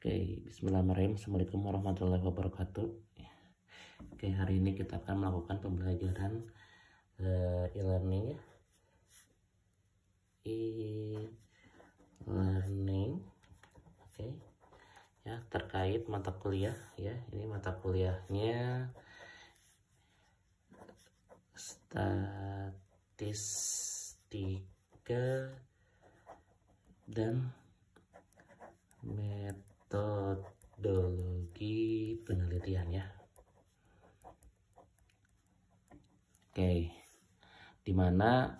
Oke, bismillahirrahmanirrahim. Assalamualaikum warahmatullahi wabarakatuh. Oke, hari ini kita akan melakukan pembelajaran e-learning oke ya, terkait mata kuliah ya. Ini mata kuliahnya statistika dan metodologi penelitian ya. Oke, dimana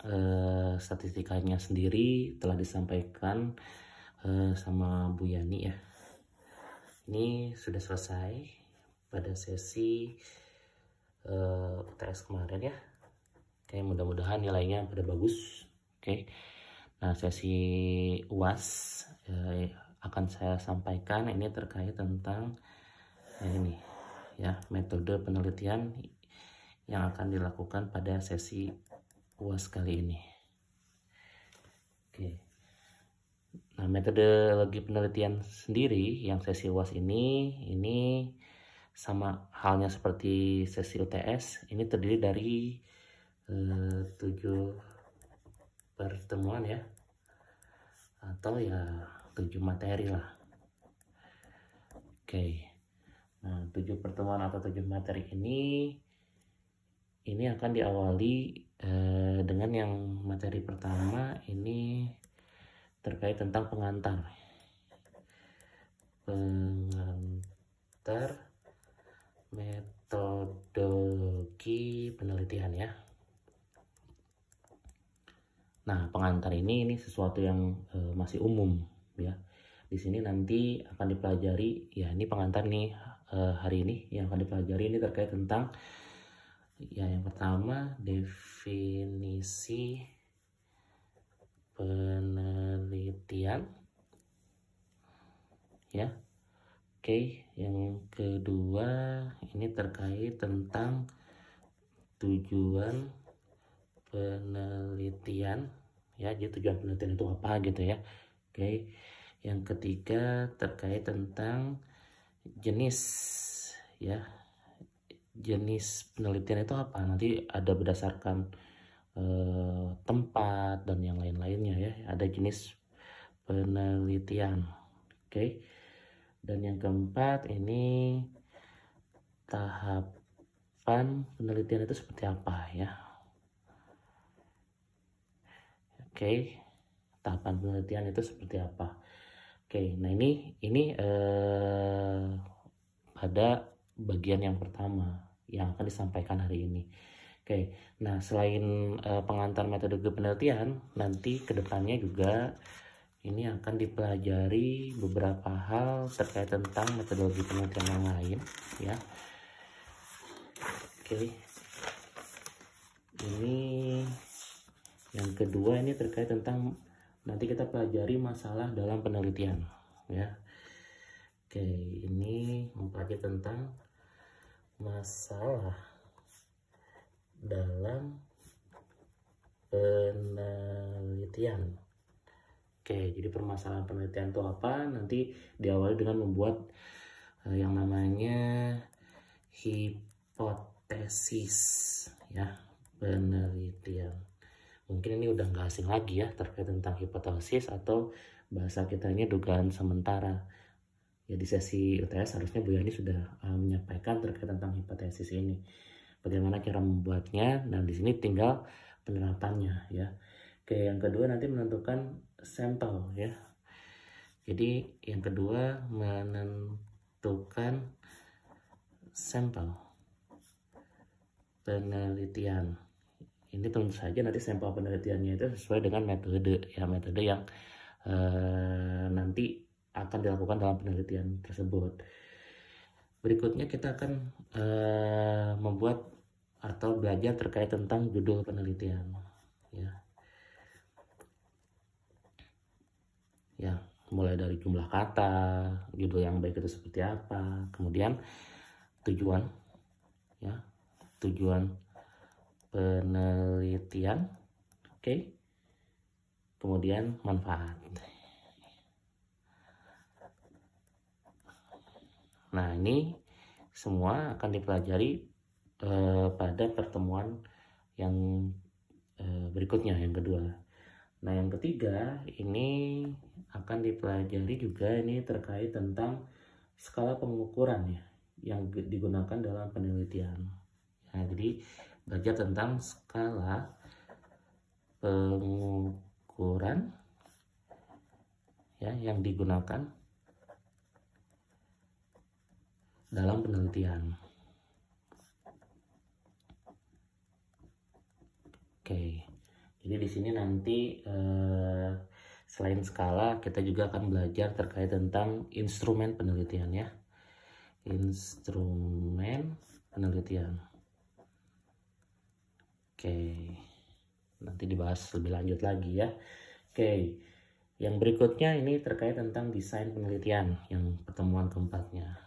statistikanya sendiri telah disampaikan sama Bu Yani ya. Ini sudah selesai pada sesi UTS kemarin ya. Oke, mudah-mudahan nilainya pada bagus. Oke, nah sesi UAS akan saya sampaikan ini terkait tentang ini ya, metode penelitian yang akan dilakukan pada sesi UAS kali ini. Oke. Nah, metodologi penelitian sendiri yang sesi UAS ini sama halnya seperti sesi UTS, ini terdiri dari 7 pertemuan ya, atau ya 7 materi lah. Oke, nah 7 pertemuan atau 7 materi ini akan diawali dengan yang materi pertama ini terkait tentang pengantar metodologi penelitian ya. Nah, pengantar ini sesuatu yang masih umum ya. Di sini nanti akan dipelajari ya, ini pengantar nih hari ini yang akan dipelajari ini terkait tentang ya, yang pertama definisi penelitian ya. Oke, yang kedua ini terkait tentang tujuan penelitian ya, jadi tujuan penelitian itu apa gitu ya. Oke, yang ketiga terkait tentang jenis ya, jenis penelitian itu apa, nanti ada berdasarkan tempat dan yang lain-lainnya ya, ada jenis penelitian. Oke, dan yang keempat ini tahapan penelitian itu seperti apa ya. Oke, tahapan penelitian itu seperti apa. Oke, nah ini pada bagian yang pertama yang akan disampaikan hari ini. Oke, nah selain pengantar metode penelitian, nanti kedepannya juga ini akan dipelajari beberapa hal terkait tentang metodologi penelitian yang lain ya. Oke, ini yang kedua ini terkait tentang nanti kita pelajari masalah dalam penelitian ya. Oke, ini mempelajari tentang masalah dalam penelitian. Oke, jadi permasalahan penelitian itu apa? Nanti diawali dengan membuat yang namanya hipotesis ya, penelitian. Mungkin ini udah nggak asing lagi ya terkait tentang hipotesis, atau bahasa kita ini dugaan sementara. Ya, di sesi UTS harusnya Bu Yani sudah menyampaikan terkait tentang hipotesis ini. Bagaimana cara membuatnya? Nah, di sini tinggal penerapannya ya. Oke, yang kedua nanti menentukan sampel ya. Jadi yang kedua menentukan sampel penelitian. Ini tentu saja nanti sampel penelitiannya itu sesuai dengan metode ya, metode yang nanti akan dilakukan dalam penelitian tersebut. Berikutnya kita akan membuat atau belajar terkait tentang judul penelitian ya. Ya, mulai dari jumlah kata, judul yang baik itu seperti apa, kemudian tujuan ya, tujuan penelitian, oke, kemudian manfaat. Nah, ini semua akan dipelajari pada pertemuan yang berikutnya, yang kedua. Nah, yang ketiga ini akan dipelajari juga ini terkait tentang skala pengukuran ya, yang digunakan dalam penelitian. Nah, jadi belajar tentang skala pengukuran ya yang digunakan dalam penelitian. Oke. Jadi di sini nanti selain skala kita juga akan belajar terkait tentang instrumen penelitian ya. Instrumen penelitian. Oke. Nanti dibahas lebih lanjut lagi ya. Oke. Yang berikutnya ini terkait tentang desain penelitian yang pertemuan keempatnya.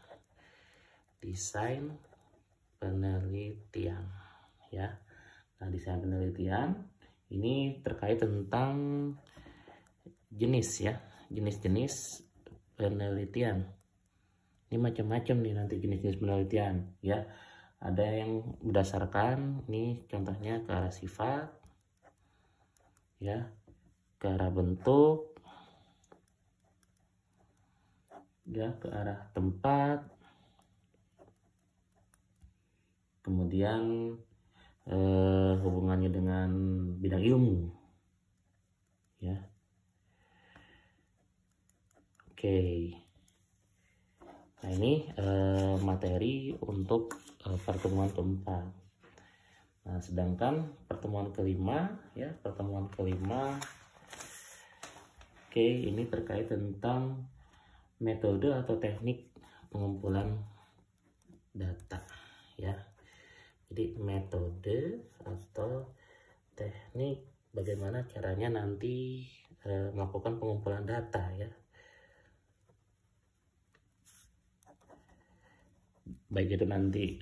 Desain penelitian ya. Nah, desain penelitian ini terkait tentang jenis ya, jenis-jenis penelitian. Ini macam-macam nih nanti jenis-jenis penelitian ya. Ada yang berdasarkan ini contohnya ke arah sifat ya, ke arah bentuk ya, ke arah tempat, kemudian hubungannya dengan bidang ilmu ya. Oke. Nah, ini materi untuk pertemuan keempat. Nah, sedangkan pertemuan kelima ya, pertemuan kelima oke, ini terkait tentang metode atau teknik pengumpulan data ya. Jadi metode atau teknik bagaimana caranya nanti melakukan pengumpulan data ya. Baik itu nanti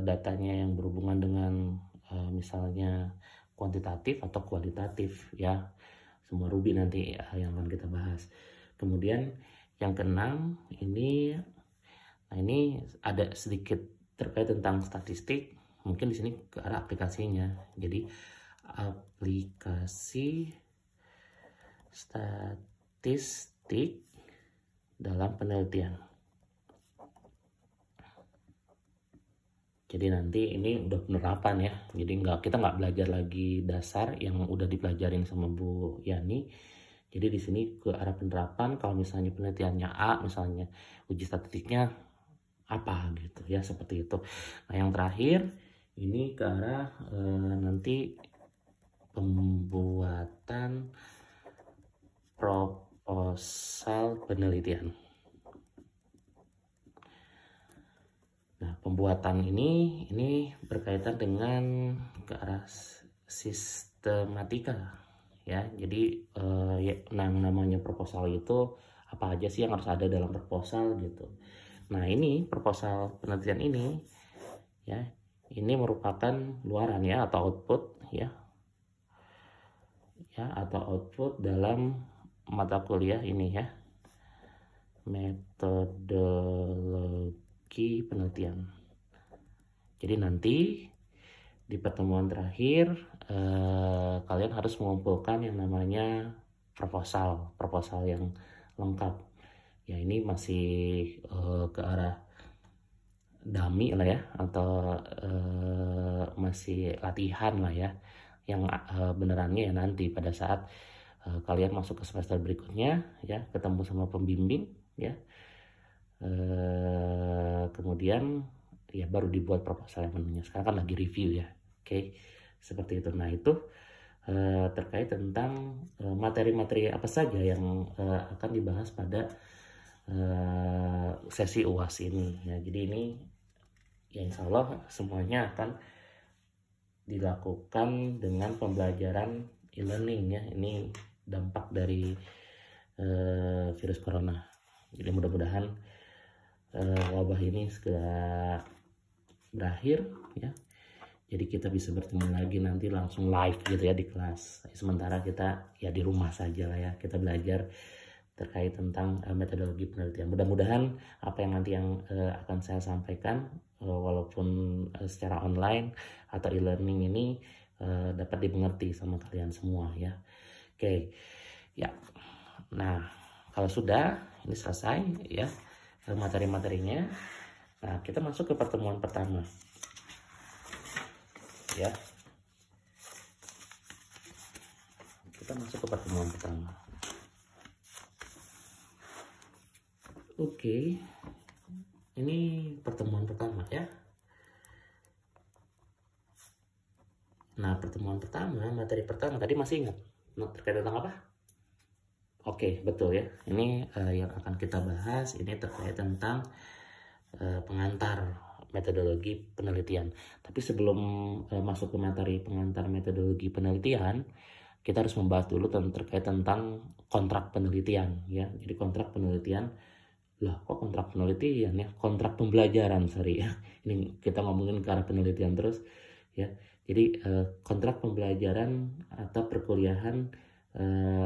datanya yang berhubungan dengan misalnya kuantitatif atau kualitatif ya. Semua Ruby nanti yang akan kita bahas. Kemudian yang keenam ini, nah ini ada sedikit terkait tentang statistik. Mungkin di sini ke arah aplikasinya. Jadi aplikasi statistik dalam penelitian. Jadi nanti ini udah penerapan ya. Jadi kita nggak belajar lagi dasar yang udah dipelajarin sama Bu Yani. Jadi di sini ke arah penerapan. Kalau misalnya penelitiannya A, misalnya uji statistiknya apa gitu ya, seperti itu. Nah, yang terakhir ini ke arah nanti pembuatan proposal penelitian. Nah, pembuatan ini berkaitan dengan ke arah sistematika ya. Jadi namanya proposal itu apa aja sih yang harus ada dalam proposal gitu. Nah, ini proposal penelitian ini ya, ini merupakan luaran ya atau output ya, atau output dalam mata kuliah ini ya, metodologi penelitian. Jadi nanti di pertemuan terakhir kalian harus mengumpulkan yang namanya proposal yang lengkap. Ya, ini masih ke arah dummy lah ya, atau masih latihan lah ya. Yang benerannya ya nanti pada saat kalian masuk ke semester berikutnya ya, ketemu sama pembimbing ya, kemudian ya baru dibuat proposal yang benernya. Sekarang kan lagi review ya. Oke, seperti itu. Nah, itu terkait tentang materi-materi apa saja yang akan dibahas pada sesi UAS ini ya. Jadi ini ya insya Allah semuanya akan dilakukan dengan pembelajaran e-learning ya. Ini dampak dari virus corona. Jadi mudah-mudahan wabah ini segera berakhir ya. Jadi kita bisa bertemu lagi nanti langsung live gitu ya di kelas. Sementara kita ya di rumah saja lah ya. Kita belajar terkait tentang metodologi penelitian. Mudah-mudahan apa yang nanti akan saya sampaikan walaupun secara online atau e-learning ini dapat dimengerti sama kalian semua ya. Oke. Ya. Nah, kalau sudah ini selesai ya materi-materinya. Nah, kita masuk ke pertemuan pertama. Ya. Kita masuk ke pertemuan pertama. Oke. Ini pertemuan pertama ya. Nah, pertemuan pertama, materi pertama tadi masih ingat terkait tentang apa? Oke, betul ya. Ini yang akan kita bahas ini terkait tentang pengantar metodologi penelitian. Tapi sebelum masuk ke materi pengantar metodologi penelitian, kita harus membahas dulu terkait tentang kontrak penelitian ya. Jadi kontrak penelitian, lah kok kontrak penelitian ya? Kontrak pembelajaran, sorry ya. Ini kita ngomongin ke arah penelitian terus ya. Jadi kontrak pembelajaran atau perkuliahan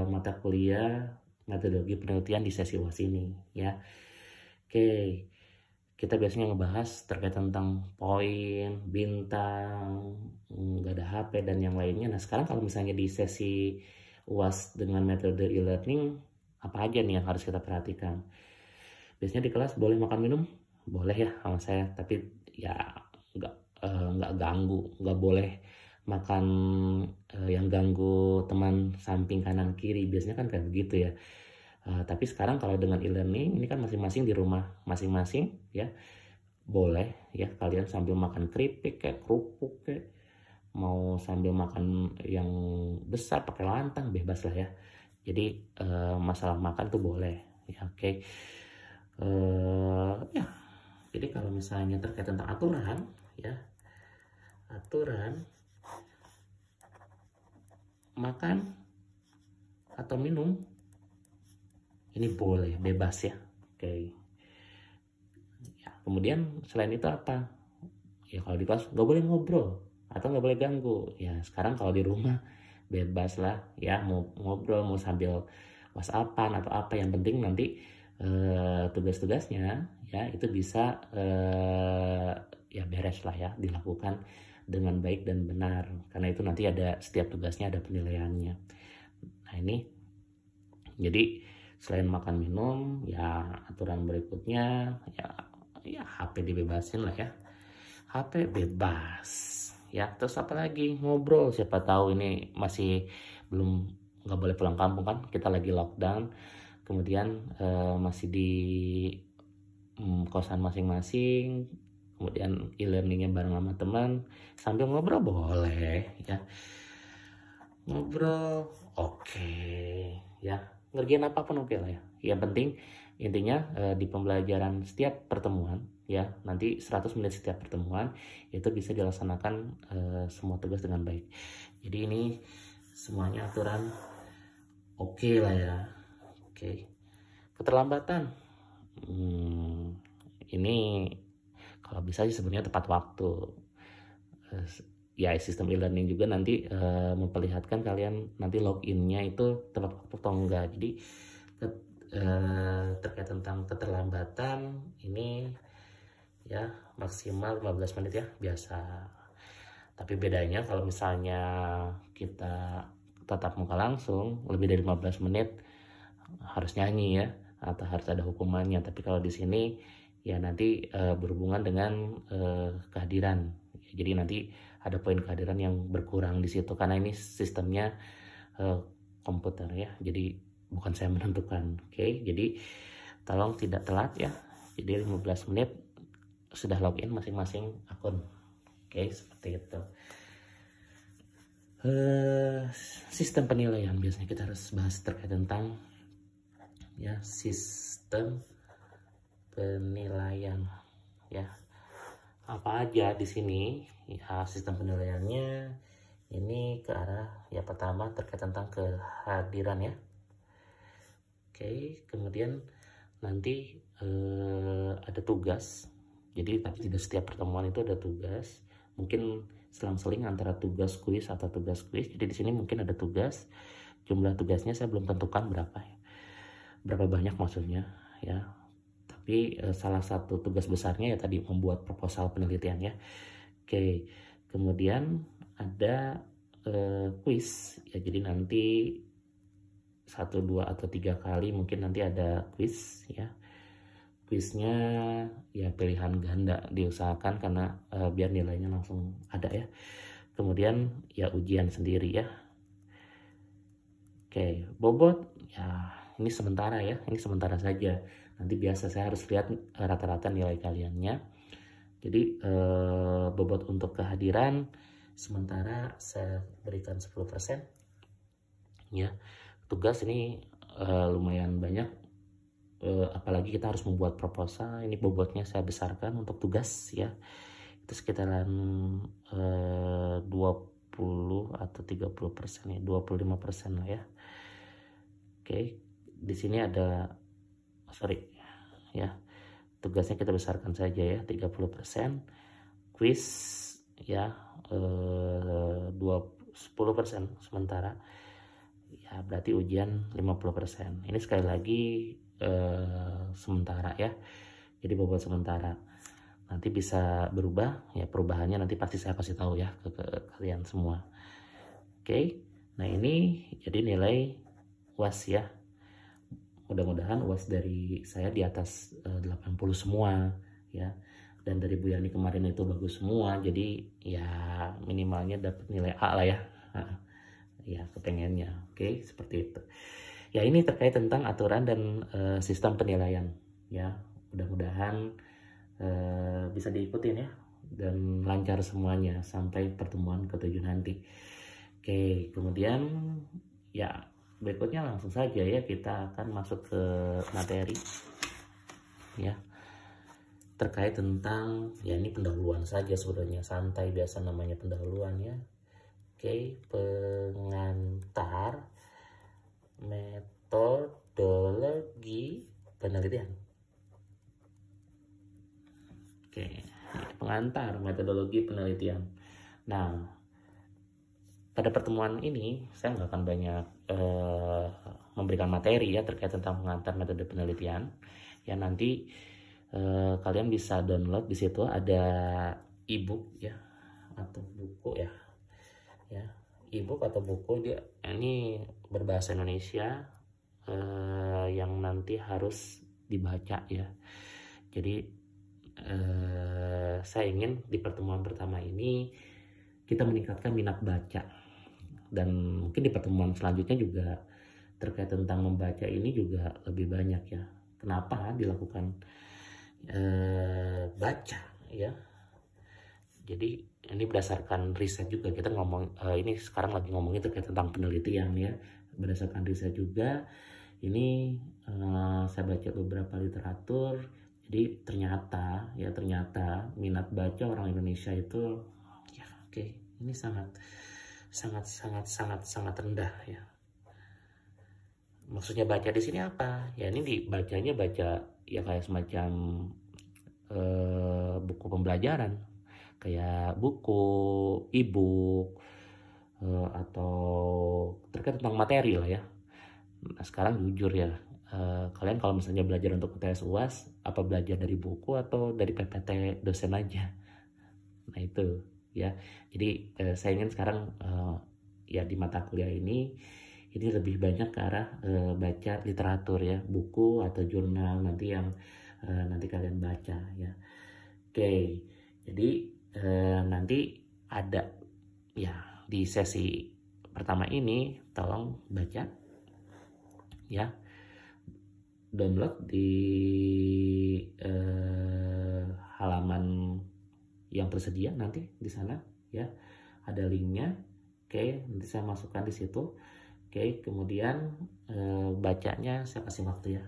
mata kuliah metodologi penelitian di sesi UAS ini ya. Oke, kita biasanya ngebahas terkait tentang poin, bintang, nggak ada HP dan yang lainnya. Nah sekarang kalau misalnya di sesi UAS dengan metode e-learning, apa aja nih yang harus kita perhatikan? Biasanya di kelas boleh makan minum, boleh ya sama saya, tapi ya nggak ganggu, nggak boleh makan yang ganggu teman samping kanan kiri, biasanya kan kayak begitu ya. Tapi sekarang kalau dengan e-learning ini kan masing-masing di rumah masing-masing ya, boleh ya kalian sambil makan keripik kayak kerupuk kayak, mau sambil makan yang besar pakai lantang, bebas lah ya. Jadi masalah makan tuh boleh ya. Oke. Ya jadi kalau misalnya terkait tentang aturan ya, aturan makan atau minum ini boleh, bebas ya. Oke. Ya, kemudian selain itu apa? Ya kalau di kelas nggak boleh ngobrol atau nggak boleh ganggu. Ya sekarang kalau di rumah bebas lah ya, mau ngobrol, mau sambil WhatsAppan atau apa, yang penting nanti tugas-tugasnya ya itu bisa ya beres lah ya, dilakukan dengan baik dan benar, karena itu nanti ada setiap tugasnya ada penilaiannya. Nah ini jadi selain makan minum ya aturan berikutnya ya HP dibebasin lah ya, HP bebas ya. Terus apa lagi, ngobrol, siapa tahu ini masih belum, nggak boleh pulang kampung kan, kita lagi lockdown, kemudian masih di kosan masing-masing, kemudian e-learningnya bareng sama teman, sambil ngobrol boleh ya, ngobrol oke ya, ngerjain apapun oke lah ya. Yang penting intinya di pembelajaran setiap pertemuan ya, nanti 100 menit setiap pertemuan itu bisa dilaksanakan semua tugas dengan baik. Jadi ini semuanya aturan oke lah ya. Oke. Keterlambatan ini kalau bisa sih sebenarnya tepat waktu. Ya sistem e-learning juga nanti memperlihatkan kalian nanti loginnya itu tepat waktu atau enggak. Jadi terkait tentang keterlambatan ini ya maksimal 15 menit ya biasa. Tapi bedanya kalau misalnya kita tatap muka langsung lebih dari 15 menit harus nyanyi ya, atau harus ada hukumannya. Tapi kalau di sini ya nanti berhubungan dengan kehadiran. Jadi nanti ada poin kehadiran yang berkurang di situ karena ini sistemnya komputer ya. Jadi bukan saya menentukan. Oke, jadi tolong tidak telat ya. Jadi 15 menit sudah login masing-masing akun. Oke, seperti itu. Sistem penilaian biasanya kita harus bahas terkait tentang ya sistem penilaian ya. Apa aja di sini ya sistem penilaiannya ini ke arah ya, pertama terkait tentang kehadiran ya. Oke, kemudian nanti ada tugas. Jadi tapi tidak setiap pertemuan itu ada tugas. Mungkin selang-seling antara tugas kuis atau tugas kuis. Jadi di sini mungkin ada tugas. Jumlah tugasnya saya belum tentukan berapa ya. berapa banyak maksudnya ya. Tapi salah satu tugas besarnya ya tadi membuat proposal penelitian ya. Oke, kemudian ada kuis ya, jadi nanti 1, 2 atau 3 kali mungkin nanti ada kuis ya. Kuisnya ya pilihan ganda diusahakan karena biar nilainya langsung ada ya. Kemudian ya ujian sendiri ya. Oke, bobot ya ini sementara ya, ini sementara saja. Nanti biasa saya harus lihat rata-rata nilai kaliannya. Jadi bobot untuk kehadiran sementara saya berikan 10% ya. Tugas ini lumayan banyak, apalagi kita harus membuat proposal. Ini bobotnya saya besarkan untuk tugas ya, itu sekitaran 20 atau 30% ya, 25% lah ya. Oke, di sini ada ya, tugasnya kita besarkan saja ya, 30%. Quiz ya 10% sementara ya, berarti ujian 50%. Ini sekali lagi sementara ya, jadi bobot sementara. Nanti bisa berubah ya, perubahannya nanti pasti saya kasih tahu ya ke kalian semua. Oke, nah ini jadi nilai UAS ya. Mudah-mudahan UAS dari saya di atas 80 semua ya. Dan dari Bu Yani kemarin itu bagus semua, jadi ya minimalnya dapat nilai A lah ya. Ya kepengennya. Oke, seperti itu ya. Ini terkait tentang aturan dan sistem penilaian ya. Mudah-mudahan bisa diikutin ya dan lancar semuanya sampai pertemuan ke-7 nanti. Oke, kemudian ya berikutnya langsung saja ya, kita akan masuk ke materi ya, terkait tentang ya, ini pendahuluan saja sebenarnya, santai biasa namanya pendahuluan ya. Oke, pengantar metodologi penelitian. Oke, pengantar metodologi penelitian. Nah, pada pertemuan ini saya nggak akan banyak memberikan materi ya terkait tentang pengantar metode penelitian. Ya nanti kalian bisa download, di situ ada e-book ya atau buku ya. Ya, e-book atau buku, dia ini berbahasa Indonesia yang nanti harus dibaca ya. Jadi saya ingin di pertemuan pertama ini kita meningkatkan minat baca, dan mungkin di pertemuan selanjutnya juga terkait tentang membaca ini juga lebih banyak ya. Kenapa dilakukan baca ya? Jadi ini berdasarkan riset juga, kita ngomong ini sekarang lagi ngomongin terkait tentang penelitian ya, berdasarkan riset juga. Ini saya baca beberapa literatur, jadi ternyata minat baca orang Indonesia itu ya ini sangat rendah ya. Maksudnya baca di sini apa ya? Ini dibacanya baca ya kayak semacam buku pembelajaran, kayak buku e-book atau terkait tentang materi lah ya. Nah, sekarang jujur ya, kalian kalau misalnya belajar untuk UTS UAS, apa belajar dari buku atau dari PPT dosen aja? Nah itu ya, jadi saya ingin sekarang ya di mata kuliah ini lebih banyak ke arah baca literatur ya, buku atau jurnal nanti yang nanti kalian baca ya. Oke, jadi nanti ada ya di sesi pertama ini, tolong baca ya, download di halaman yang tersedia nanti di sana ya, ada linknya. Oke, nanti saya masukkan di situ. Oke, kemudian bacanya saya kasih waktu ya.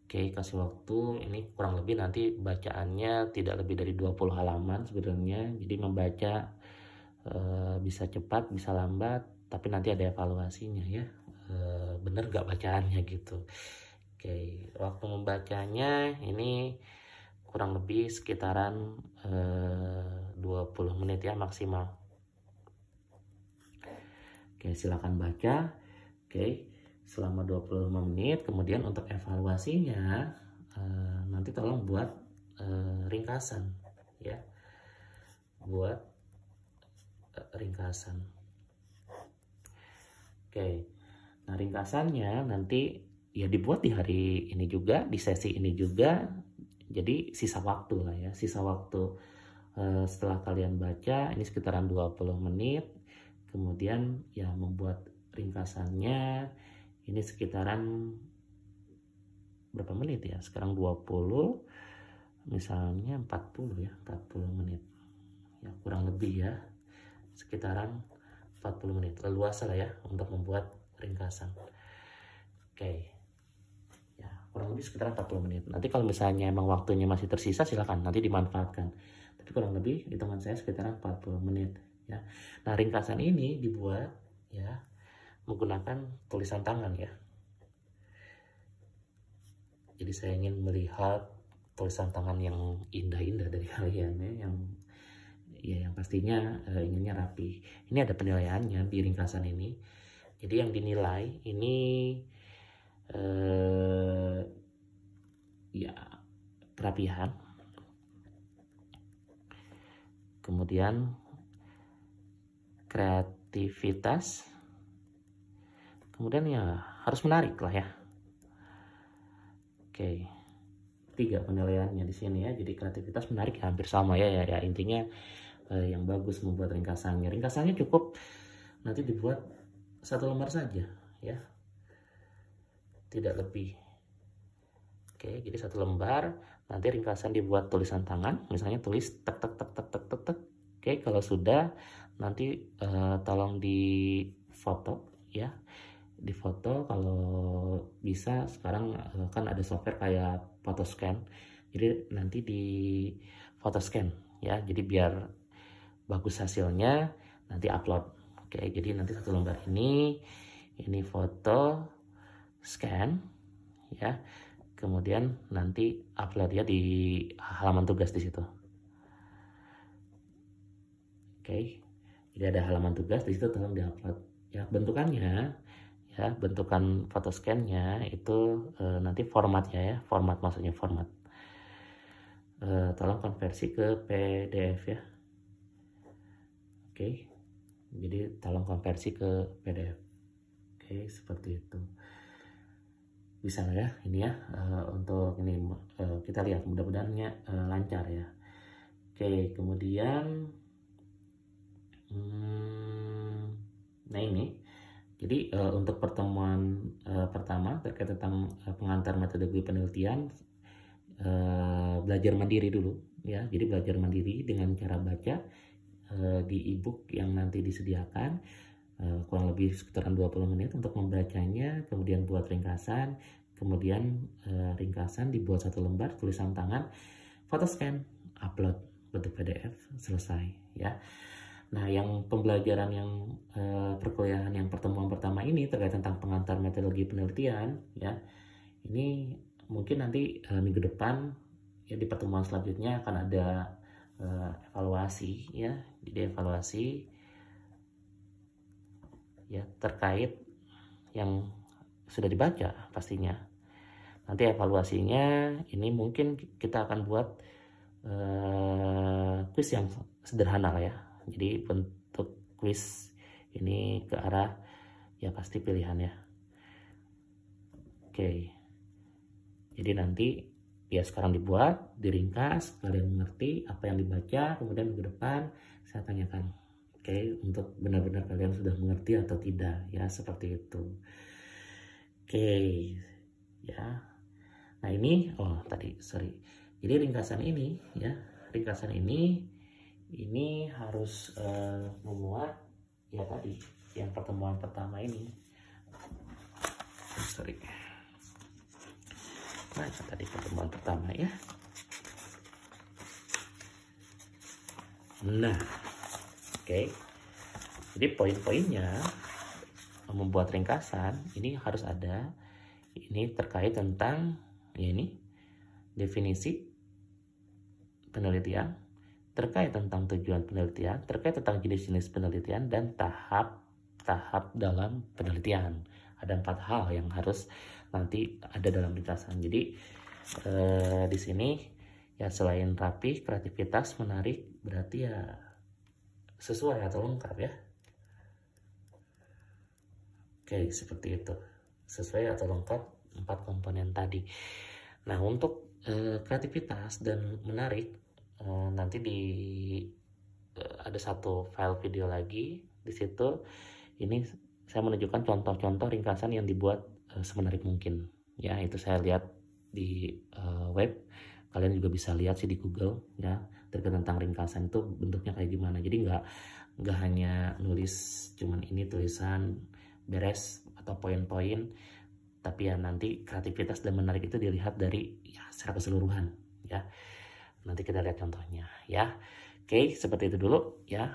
Oke, kasih waktu ini kurang lebih nanti bacaannya tidak lebih dari 20 halaman sebenarnya. Jadi membaca bisa cepat, bisa lambat, tapi nanti ada evaluasinya ya. Bener gak bacaannya gitu. Oke, waktu membacanya ini kurang lebih sekitaran 20 menit ya maksimal. Oke, silakan baca. Oke, selama 25 menit. Kemudian untuk evaluasinya nanti tolong buat ringkasan ya, buat ringkasan. Oke, nah ringkasannya nanti ya dibuat di hari ini juga, di sesi ini juga. Jadi sisa waktu lah ya, sisa waktu setelah kalian baca ini sekitaran 20 menit. Kemudian ya membuat ringkasannya ini sekitaran berapa menit ya? Sekarang 20, misalnya 40 ya, 40 menit. Ya kurang lebih ya, sekitaran 40 menit. Leluasa lah ya untuk membuat ringkasan. Oke. Ya, kurang lebih sekitar 40 menit. Nanti kalau misalnya emang waktunya masih tersisa silakan nanti dimanfaatkan. Tapi kurang lebih hitungan saya sekitar 40 menit ya. Nah, ringkasan ini dibuat ya menggunakan tulisan tangan ya. Jadi saya ingin melihat tulisan tangan yang indah-indah dari kalian ya, yang pastinya inginnya rapi. Ini ada penilaiannya di ringkasan ini. Jadi yang dinilai ini ya kerapihan, kemudian kreativitas, kemudian ya harus menarik lah ya. Oke, 3 penilaiannya di sini ya. Jadi kreativitas, menarik ya, hampir sama ya, intinya yang bagus membuat ringkasannya. Ringkasannya cukup nanti dibuat 1 lembar saja ya, tidak lebih. Oke, jadi 1 lembar. Nanti ringkasan dibuat tulisan tangan, misalnya tulis tek tek tek tek tek tek tek. Oke, kalau sudah nanti tolong di foto ya, di foto kalau bisa. Sekarang kan ada software kayak Photoscan, jadi nanti di Photoscan ya, jadi biar bagus hasilnya nanti upload. Oke, jadi nanti 1 lembar ini foto scan ya, kemudian nanti upload ya di halaman tugas di situ. Oke, jadi ada halaman tugas di situ, tolong diupload ya. Bentukannya ya, bentukan photoscan-nya itu nanti formatnya ya, maksudnya format. Tolong konversi ke PDF ya. Oke, jadi tolong konversi ke PDF. Oke, seperti itu. Bisa lah ya ini ya, untuk ini kita lihat mudah-mudahannya lancar ya. Oke, kemudian nah ini jadi untuk pertemuan pertama terkait tentang pengantar metodologi penelitian, belajar mandiri dulu ya. Jadi belajar mandiri dengan cara baca di ebook yang nanti disediakan, kurang lebih sekitaran 20 menit untuk membacanya. Kemudian buat ringkasan, kemudian ringkasan dibuat 1 lembar, tulisan tangan, photoscan, upload bentuk PDF, selesai ya. Nah, yang pembelajaran yang perkuliahan yang pertemuan pertama ini terkait tentang pengantar metodologi penelitian ya, ini mungkin nanti minggu depan ya, di pertemuan selanjutnya akan ada evaluasi ya. Jadi evaluasi ya terkait yang sudah dibaca pastinya. Nanti evaluasinya ini mungkin kita akan buat kuis yang sederhana lah ya. Jadi bentuk kuis ini ke arah ya pasti pilihan ya. Oke, jadi nanti ya sekarang dibuat, diringkas, kalian mengerti apa yang dibaca, kemudian minggu depan saya tanyakan. Oke, untuk benar-benar kalian sudah mengerti atau tidak ya, seperti itu. Oke ya. Nah ini jadi ringkasan ini ya, ringkasan ini harus memuat ya tadi yang pertemuan pertama ini. Nah itu tadi pertemuan pertama ya. Nah oke, jadi poin-poinnya membuat ringkasan ini harus ada. Ini terkait tentang ya, ini definisi penelitian, terkait tentang tujuan penelitian, terkait tentang jenis-jenis penelitian, dan tahap-tahap dalam penelitian Ada 4 hal yang harus nanti ada dalam ringkasan. Jadi di sini ya selain rapi, kreativitas, menarik, berarti ya sesuai atau lengkap ya. Oke, seperti itu. Sesuai atau lengkap 4 komponen tadi. Nah, untuk kreativitas dan menarik, nanti ada satu file video lagi di situ. Ini saya menunjukkan contoh-contoh ringkasan yang dibuat semenarik mungkin. Ya, itu saya lihat di web. Kalian juga bisa lihat sih di Google ya, terkait tentang ringkasan itu bentuknya kayak gimana. Jadi nggak hanya nulis cuman ini tulisan beres atau poin-poin, tapi ya nanti kreativitas dan menarik itu dilihat dari ya secara keseluruhan ya. Nanti kita lihat contohnya ya. Oke, seperti itu dulu ya.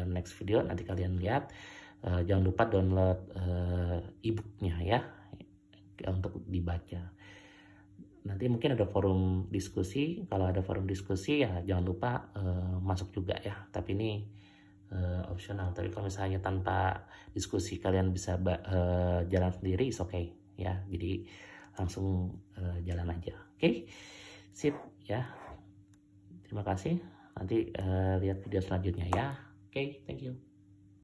Next video nanti kalian lihat. Jangan lupa download e-booknya ya untuk dibaca. Nanti mungkin ada forum diskusi. Kalau ada forum diskusi ya jangan lupa masuk juga ya. Tapi ini opsional. Tapi kalau misalnya tanpa diskusi kalian bisa jalan sendiri, is okay ya. Jadi langsung jalan aja. Oke, sip ya. Terima kasih. Nanti lihat video selanjutnya ya. Oke, thank you.